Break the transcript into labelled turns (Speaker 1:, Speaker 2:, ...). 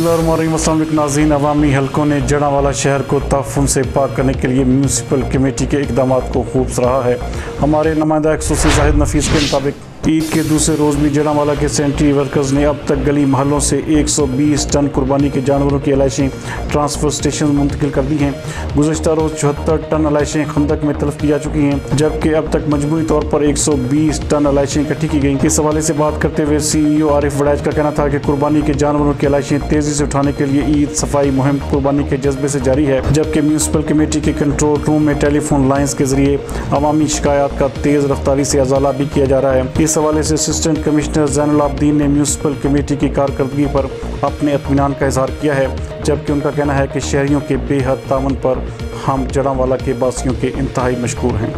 Speaker 1: बिस्मिल्लाहिर्रहमानिर्रहीम। नाज़रीन, अवामी हलकों ने जड़ांवाला शहर को ताफ़ुन से पाक करने के लिए म्यूनसिपल कमेटी के इक़दाम को खूब सराहा है। हमारे नुमाइंदा एक्सक्लूसिव जाहिद नफीस के मुताबिक ईद के दूसरे रोज़ भी जड़ांवाला के सैनिटरी वर्कर्स ने अब तक गली महलों से 120 टन कुर्बानी के जानवरों की अलाइशें ट्रांसफ़र स्टेशन मुंतकिल कर दी हैं। गुज़श्ता रोज़ 74 टन अलाइशें खंदक में तलफ की जा चुकी हैं, जबकि अब तक मजबूरी तौर पर 120 टन अलाइशें इकट्ठी की गई। इस हवाले से बात करते हुए CEO आरिफ वड़ैच का कहना था कि कुर्बानी के जानवरों की अलाइशें तेज़ी से उठाने के लिए ईद सफाई मुहिम कुर्बानी के जज्बे से जारी है, जबकि म्यूनसिपल कमेटी के कंट्रोल रूम में टेलीफोन लाइन्स के जरिए अवामी शिकायत का तेज़ रफ्तारी से अजाला भी किया जा रहा है। इस हवाले से असिस्टेंट कमिश्नर ज़ैनुल आबदीन ने म्यूनसिपल कमेटी की कारकर्दगी पर अपने इत्मीनान का इजहार किया है, जबकि उनका कहना है कि शहरियों के बेहद तावन पर हम जड़ांवाला के बासियों के इंतहाई मशकूर हैं।